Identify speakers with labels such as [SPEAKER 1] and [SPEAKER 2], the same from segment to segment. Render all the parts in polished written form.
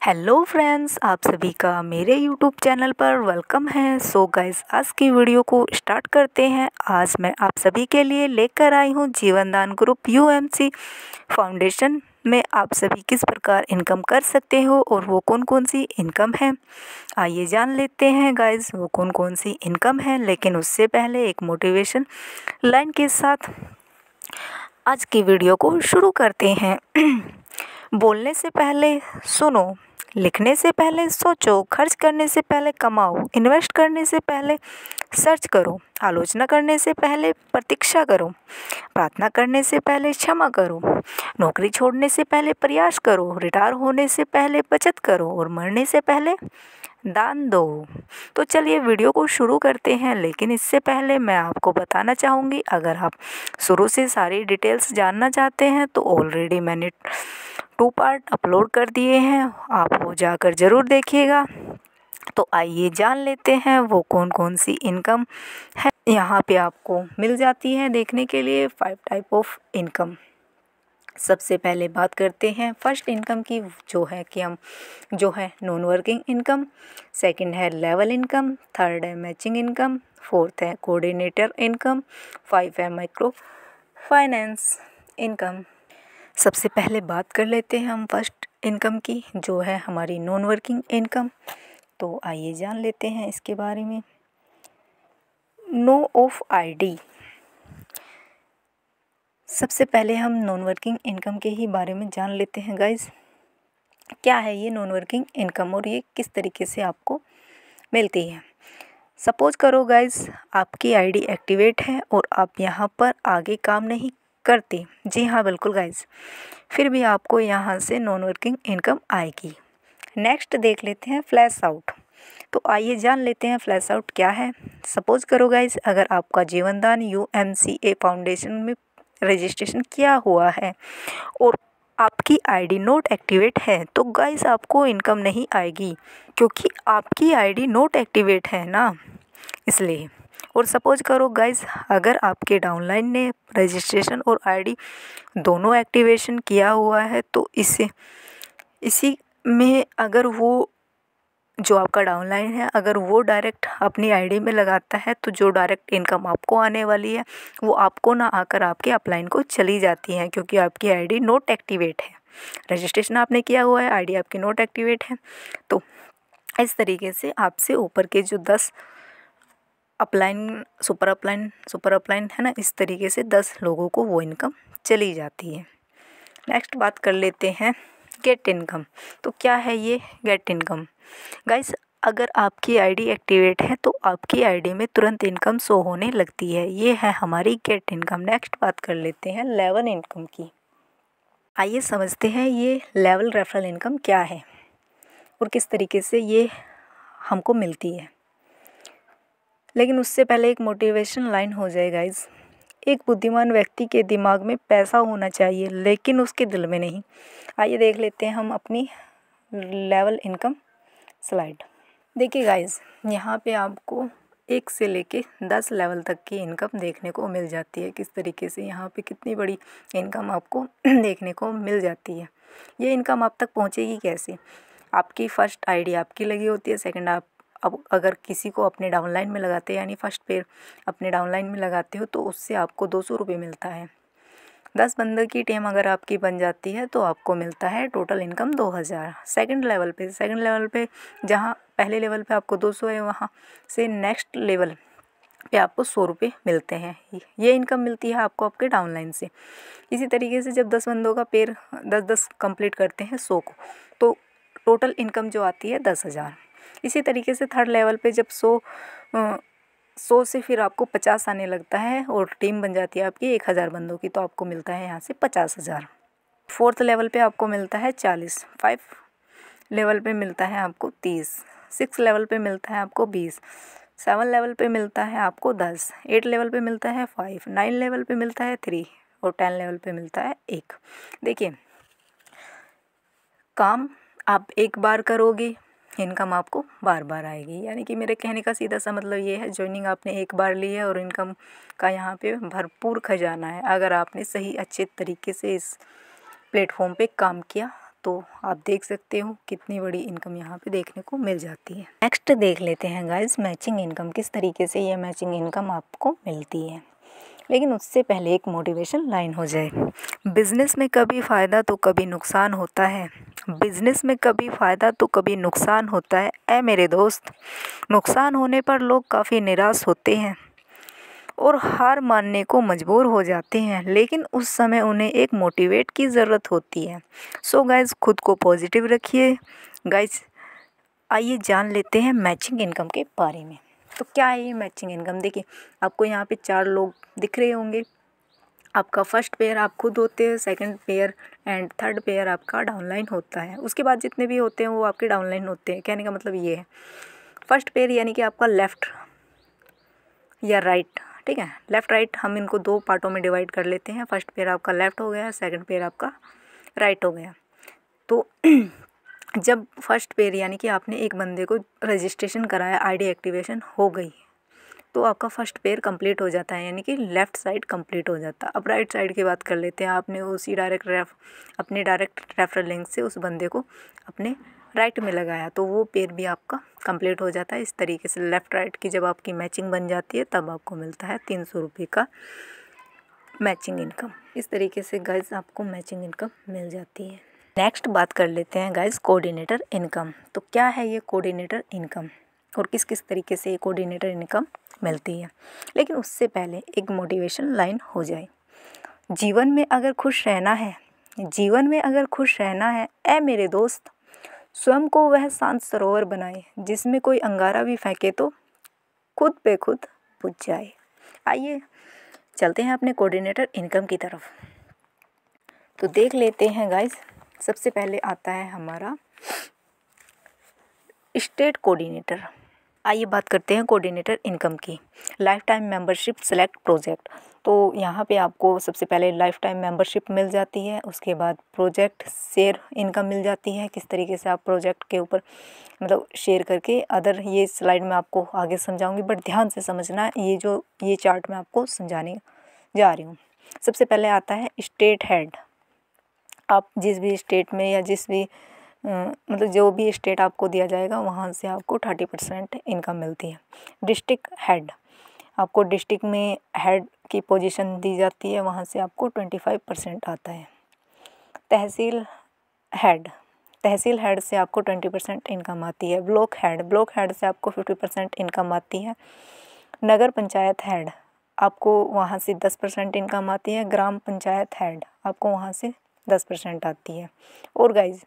[SPEAKER 1] Hello friends, आप सभी का मेरे यूट्यूब चैनल पर वेलकम है। सो गाइस, आज की वीडियो को स्टार्ट करते हैं। आज मैं आप सभी के लिए लेकर आई हूँ जीवनदान ग्रुप यूएमसी फाउंडेशन में आप सभी किस प्रकार इनकम कर सकते हो और वो कौन कौन सी इनकम है। आइए जान लेते हैं गाइस वो कौन कौन सी इनकम है। लेकिन उससे पहले एक मोटिवेशन लाइन के साथ आज की वीडियो को शुरू करते हैं। बोलने से पहले सुनो, लिखने से पहले सोचो, खर्च करने से पहले कमाओ, इन्वेस्ट करने से पहले सर्च करो, आलोचना करने से पहले प्रतीक्षा करो, प्रार्थना करने से पहले क्षमा करो, नौकरी छोड़ने से पहले प्रयास करो, रिटायर होने से पहले बचत करो और मरने से पहले दान दो। तो चलिए वीडियो को शुरू करते हैं। लेकिन इससे पहले मैं आपको बताना चाहूँगी, अगर आप शुरू से सारी डिटेल्स जानना चाहते हैं तो ऑलरेडी मैंने 2 पार्ट अपलोड कर दिए हैं, आप वो जाकर ज़रूर देखिएगा। तो आइए जान लेते हैं वो कौन कौन सी इनकम है। यहाँ पे आपको मिल जाती है देखने के लिए 5 टाइप ऑफ इनकम। सबसे पहले बात करते हैं फर्स्ट इनकम की, जो है नॉन वर्किंग इनकम। सेकंड है लेवल इनकम। थर्ड है मैचिंग इनकम। फोर्थ है कोऑर्डिनेटर इनकम। 5 है माइक्रो फाइनेंस इनकम। सबसे पहले बात कर लेते हैं हम फर्स्ट इनकम की, जो है हमारी नॉन वर्किंग इनकम। तो आइए जान लेते हैं इसके बारे में। No of ID. सबसे पहले हम नॉन वर्किंग इनकम के ही बारे में जान लेते हैं गाइस। क्या है ये नॉन वर्किंग इनकम और ये किस तरीके से आपको मिलती है। सपोज करो गाइस, आपकी आईडी एक्टिवेट है और आप यहाँ पर आगे काम नहीं करते। जी हाँ, बिल्कुल गाइस, फिर भी आपको यहाँ से नॉन वर्किंग इनकम आएगी। नेक्स्ट देख लेते हैं फ्लैश आउट। तो आइए जान लेते हैं फ्लैश आउट क्या है। सपोज करो गाइस, अगर आपका जीवनदान यूएमसीए फाउंडेशन में रजिस्ट्रेशन किया हुआ है और आपकी आईडी नोट एक्टिवेट है, तो गाइस आपको इनकम नहीं आएगी, क्योंकि आपकी आईडी नोट एक्टिवेट है ना, इसलिए। और सपोज करो गाइस, अगर आपके डाउनलाइन ने रजिस्ट्रेशन और आईडी दोनों एक्टिवेशन किया हुआ है, तो इसी में अगर वो जो आपका डाउनलाइन है, अगर वो डायरेक्ट अपनी आईडी में लगाता है, तो जो डायरेक्ट इनकम आपको आने वाली है वो आपको ना आकर आपके अपलाइन को चली जाती है, क्योंकि आपकी आईडी नोट एक्टिवेट है। रजिस्ट्रेशन आपने किया हुआ है, आईडी आपकी नोट एक्टिवेट है। तो इस तरीके से आपसे ऊपर के जो 10 अपलाइन, सुपर अपलाइन है ना, इस तरीके से 10 लोगों को वो इनकम चली जाती है। नेक्स्ट बात कर लेते हैं गेट इनकम। तो क्या है ये गेट इनकम गाइस? अगर आपकी आईडी एक्टिवेट है तो आपकी आईडी में तुरंत इनकम शो होने लगती है। ये है हमारी गेट इनकम। नेक्स्ट बात कर लेते हैं लेवल इनकम की। आइए समझते हैं ये लेवल रेफरल इनकम क्या है और किस तरीके से ये हमको मिलती है। लेकिन उससे पहले एक मोटिवेशन लाइन हो जाए गाइस। एक बुद्धिमान व्यक्ति के दिमाग में पैसा होना चाहिए, लेकिन उसके दिल में नहीं। आइए देख लेते हैं हम अपनी लेवल इनकम स्लाइड। देखिए गाइस, यहाँ पे आपको 1 से लेके 10 लेवल तक की इनकम देखने को मिल जाती है। किस तरीके से यहाँ पे कितनी बड़ी इनकम आपको देखने को मिल जाती है। ये इनकम आप तक पहुँचेगी कैसे? आपकी फर्स्ट आईडी आपकी लगी होती है। सेकंड, आप अब अगर किसी को अपने डाउनलाइन में लगाते हैं, यानी फर्स्ट पेयर अपने डाउनलाइन में लगाते हो, तो उससे आपको 200 रुपये मिलता है। 10 बंदों की टीम अगर आपकी बन जाती है तो आपको मिलता है टोटल इनकम 2000। सेकंड लेवल पे जहाँ पहले लेवल पे आपको 200 है, वहाँ से नेक्स्ट लेवल पे आपको 100 रुपये मिलते हैं। ये इनकम मिलती है आपको आपके डाउनलाइन से। इसी तरीके से जब 10 बंदों का पेयर 10-10 कंप्लीट करते हैं 100 को, तो टोटल इनकम जो आती है 10,000। इसी तरीके से थर्ड लेवल पे जब 100 से फिर आपको 50 आने लगता है और टीम बन जाती है आपकी 1000 बंदों की, तो आपको मिलता है यहाँ से 50,000। फोर्थ लेवल पे आपको मिलता है 40। 5 लेवल पे मिलता है आपको 30। 6 लेवल पे मिलता है आपको 20। 7 लेवल पे मिलता है आपको 10। 8 लेवल पे मिलता है 5। 9 लेवल पे मिलता है 3 और 10 लेवल पे मिलता है 1। देखिए, काम आप एक बार करोगे, इनकम आपको बार बार आएगी। यानी कि मेरे कहने का सीधा सा मतलब ये है, ज्वाइनिंग आपने एक बार ली है और इनकम का यहाँ पे भरपूर खजाना है। अगर आपने सही अच्छे तरीके से इस प्लेटफॉर्म पे काम किया तो आप देख सकते हो कितनी बड़ी इनकम यहाँ पे देखने को मिल जाती है। नेक्स्ट देख लेते हैं गाइस मैचिंग इनकम, किस तरीके से ये मैचिंग इनकम आपको मिलती है। लेकिन उससे पहले एक मोटिवेशन लाइन हो जाए। बिज़नेस में कभी फ़ायदा तो कभी नुकसान होता है, बिज़नेस में कभी फ़ायदा तो कभी नुकसान होता है। ऐ मेरे दोस्त, नुकसान होने पर लोग काफ़ी निराश होते हैं और हार मानने को मजबूर हो जाते हैं, लेकिन उस समय उन्हें एक मोटिवेट की ज़रूरत होती है। सो गाइस, खुद को पॉजिटिव रखिए। गाइस आइए जान लेते हैं मैचिंग इनकम के बारे में। तो क्या है ये मैचिंग इनकम? देखिए, आपको यहाँ पे 4 लोग दिख रहे होंगे। आपका फर्स्ट पेयर आप खुद होते हैं, second pair and third pair आपका डाउनलाइन होता है। उसके बाद जितने भी होते हैं वो आपके डाउनलाइन होते हैं। कहने का मतलब ये है, फर्स्ट पेयर यानी कि आपका लेफ़्ट या राइट, ठीक है। लेफ़्ट राइट हम इनको 2 पार्टों में डिवाइड कर लेते हैं। फर्स्ट पेयर आपका लेफ़्ट हो गया, सेकंड पेयर आपका राइट हो गया। तो जब फर्स्ट पेयर यानी कि आपने एक बंदे को रजिस्ट्रेशन कराया, आईडी एक्टिवेशन हो गई, तो आपका फर्स्ट पेयर कंप्लीट हो जाता है, यानी कि लेफ़्ट साइड कंप्लीट हो जाता है। अब राइट साइड की बात कर लेते हैं। आपने उसी अपने डायरेक्ट रेफरल लिंक से उस बंदे को अपने राइट में लगाया, तो वो पेयर भी आपका कंप्लीट हो जाता है। इस तरीके से लेफ़्ट राइट की जब आपकी मैचिंग बन जाती है तब आपको मिलता है 300 रुपये का मैचिंग इनकम। इस तरीके से गाइस आपको मैचिंग इनकम मिल जाती है। नेक्स्ट बात कर लेते हैं गाइस कोऑर्डिनेटर इनकम। तो क्या है ये कोऑर्डिनेटर इनकम और किस किस तरीके से ये कोऑर्डिनेटर इनकम मिलती है। लेकिन उससे पहले एक मोटिवेशन लाइन हो जाए। जीवन में अगर खुश रहना है, जीवन में अगर खुश रहना है, ऐ मेरे दोस्त, स्वयं को वह शांत सरोवर बनाए जिसमें कोई अंगारा भी फेंके तो खुद पे खुद बुझ जाए। आइए चलते हैं अपने कोऑर्डिनेटर इनकम की तरफ। तो देख लेते हैं गाइस, सबसे पहले आता है हमारा स्टेट कोऑर्डिनेटर। आइए बात करते हैं कोऑर्डिनेटर इनकम की। Life time membership select project. तो यहाँ पे आपको सबसे पहले लाइफ टाइम मेंबरशिप मिल जाती है, उसके बाद प्रोजेक्ट शेयर इनकम मिल जाती है। किस तरीके से आप प्रोजेक्ट के ऊपर मतलब शेयर करके अदर, ये स्लाइड में आपको आगे समझाऊंगी, बट ध्यान से समझना, ये चार्ट में आपको समझाने जा रही हूँ। सबसे पहले आता है स्टेट हेड। आप जिस भी स्टेट में या जिस भी मतलब जो भी स्टेट आपको दिया जाएगा वहाँ से आपको 30% इनकम मिलती है। डिस्ट्रिक्ट हेड, आपको डिस्ट्रिक्ट में हेड की पोजीशन दी जाती है, वहाँ से आपको 25% आता है। तहसील हेड, तहसील हेड से आपको 20% इनकम आती है। ब्लॉक हेड से आपको 50% इनकम आती है। नगर पंचायत हेड, आपको वहाँ से 10% इनकम आती है। ग्राम पंचायत हेड, आपको वहाँ से 10% आती है। और गाइज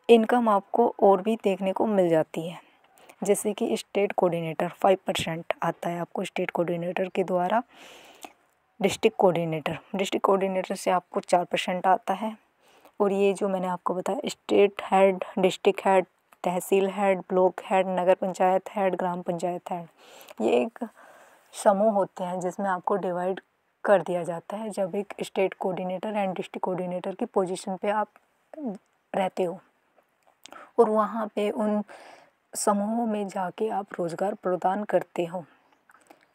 [SPEAKER 1] इनकम आपको और भी देखने को मिल जाती है, जैसे कि स्टेट कोऑर्डिनेटर 5% आता है आपको स्टेट कोऑर्डिनेटर के द्वारा। डिस्ट्रिक्ट कोऑर्डिनेटर से आपको 4% आता है। और ये जो मैंने आपको बताया स्टेट हेड, डिस्ट्रिक्ट हेड, तहसील हेड, ब्लॉक हेड, नगर पंचायत हेड, ग्राम पंचायत हेड, ये एक समूह होते हैं जिसमें आपको डिवाइड कर दिया जाता है जब एक state coordinator and district coordinator की पोजीशन पे आप रहते हो, और वहाँ पे उन समूहों में जाके आप रोज़गार प्रदान करते हो।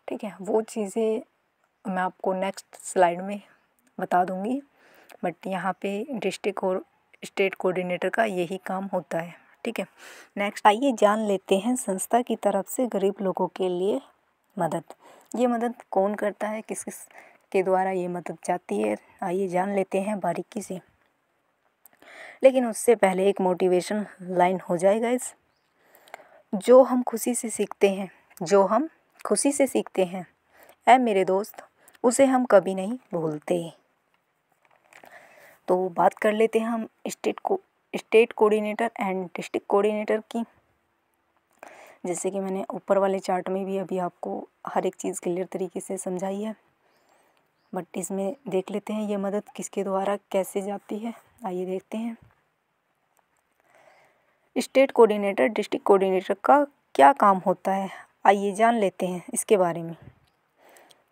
[SPEAKER 1] ठीक है, वो चीज़ें मैं आपको नेक्स्ट स्लाइड में बता दूँगी, बट यहाँ पे डिस्ट्रिक्ट और स्टेट कोऑर्डिनेटर का यही काम होता है। ठीक है, नेक्स्ट आइए जान लेते हैं संस्था की तरफ से गरीब लोगों के लिए मदद। ये मदद कौन करता है, किस किस के द्वारा ये मदद जाती है, आइए जान लेते हैं बारीकी से। लेकिन उससे पहले एक मोटिवेशन लाइन हो जाएगा इस, जो हम खुशी से सीखते हैं, ऐ मेरे दोस्त, उसे हम कभी नहीं भूलते। तो बात कर लेते हैं हम state coordinator and district coordinator की। जैसे कि मैंने ऊपर वाले चार्ट में भी अभी आपको हर एक चीज़ क्लियर तरीके से समझाई है, बट इसमें देख लेते हैं ये मदद किसके द्वारा कैसे जाती है। आइए देखते हैं। स्टेट कोऑर्डिनेटर डिस्ट्रिक्ट कोऑर्डिनेटर का क्या काम होता है, आइए जान लेते हैं इसके बारे में।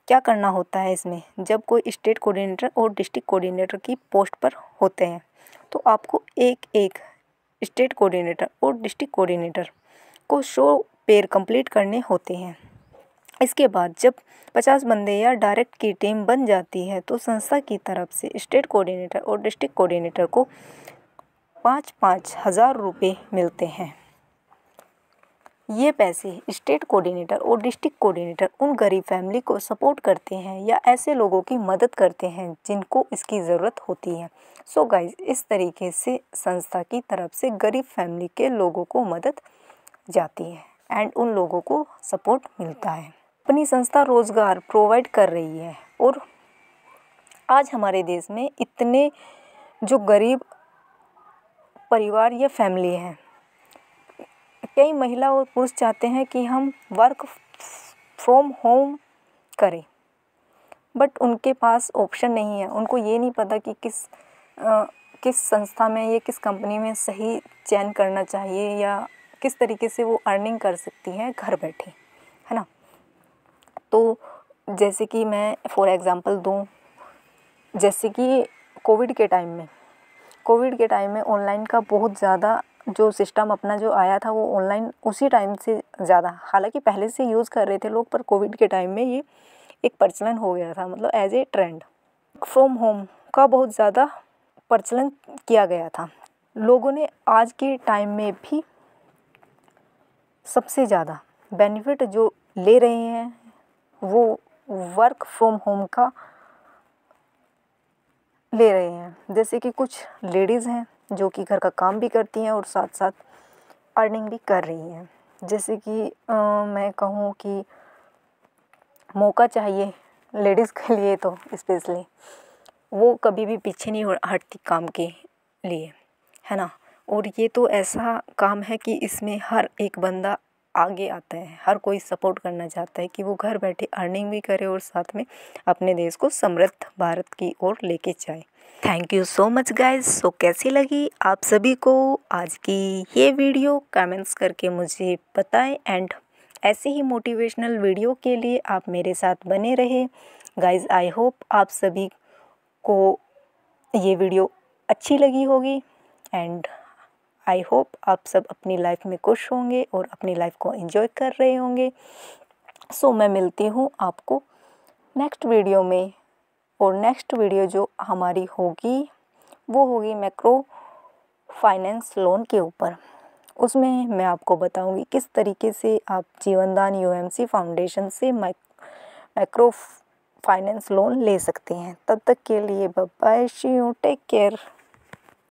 [SPEAKER 1] क्या करना होता है इसमें, जब कोई स्टेट कोऑर्डिनेटर और डिस्ट्रिक्ट कोऑर्डिनेटर की पोस्ट पर होते हैं तो आपको एक एक स्टेट कोऑर्डिनेटर और डिस्ट्रिक्ट कोऑर्डिनेटर को 100 पेयर कंप्लीट करने होते हैं। इसके बाद जब 50 बंदे या डायरेक्ट की टीम बन जाती है तो संस्था की तरफ से स्टेट कोऑर्डिनेटर और डिस्ट्रिक्ट कोऑर्डिनेटर को 5-5 हज़ार रुपये मिलते हैं। ये पैसे स्टेट कोऑर्डिनेटर और डिस्ट्रिक्ट कोऑर्डिनेटर उन गरीब फैमिली को सपोर्ट करते हैं या ऐसे लोगों की मदद करते हैं जिनको इसकी ज़रूरत होती है। सो गाइस, इस तरीके से संस्था की तरफ से गरीब फैमिली के लोगों को मदद जाती है एंड उन लोगों को सपोर्ट मिलता है। अपनी संस्था रोज़गार प्रोवाइड कर रही है और आज हमारे देश में इतने जो गरीब परिवार या फैमिली हैं, कई महिला और पुरुष चाहते हैं कि हम वर्क फ्रॉम होम करें, बट उनके पास ऑप्शन नहीं है। उनको ये नहीं पता कि किस संस्था में या किस कंपनी में सही चयन करना चाहिए या किस तरीके से वो अर्निंग कर सकती हैं घर बैठे, है ना। तो जैसे कि मैं फॉर एग्ज़ाम्पल दूँ, जैसे कि कोविड के टाइम में ऑनलाइन का बहुत ज़्यादा जो सिस्टम अपना जो आया था वो ऑनलाइन उसी टाइम से ज़्यादा, हालांकि पहले से यूज़ कर रहे थे लोग, पर कोविड के टाइम में ये एक प्रचलन हो गया था, मतलब as a trend. From home का बहुत ज़्यादा प्रचलन किया गया था। लोगों ने आज के टाइम में भी सबसे ज़्यादा बेनिफिट जो ले रहे हैं वो वर्क फ्रॉम होम का ले रहे हैं। जैसे कि कुछ लेडीज़ हैं जो कि घर का काम भी करती हैं और साथ साथ अर्निंग भी कर रही हैं। जैसे कि मैं कहूँ कि मौका चाहिए लेडीज़ के लिए तो स्पेशली, वो कभी भी पीछे नहीं हटती काम के लिए, है ना। और ये तो ऐसा काम है कि इसमें हर एक बंदा आगे आता है, हर कोई सपोर्ट करना चाहता है कि वो घर बैठे अर्निंग भी करे और साथ में अपने देश को समृद्ध भारत की ओर लेके जाए। Thank you so much guys. So कैसी लगी आप सभी को आज की ये वीडियो, कमेंट्स करके मुझे बताएं एंड ऐसे ही मोटिवेशनल वीडियो के लिए आप मेरे साथ बने रहे गाइस। आई होप आप सभी को ये वीडियो अच्छी लगी होगी एंड आई होप आप सब अपनी लाइफ में खुश होंगे और अपनी लाइफ को एंजॉय कर रहे होंगे। सो मैं मिलती हूँ आपको नेक्स्ट वीडियो में, और नेक्स्ट वीडियो जो हमारी होगी वो होगी मैक्रो फाइनेंस लोन के ऊपर। उसमें मैं आपको बताऊंगी किस तरीके से आप जीवनदान यूएमसी फाउंडेशन से मैक्रो फाइनेंस लोन ले सकते हैं। तब तक के लिए bye bye, see you, take care.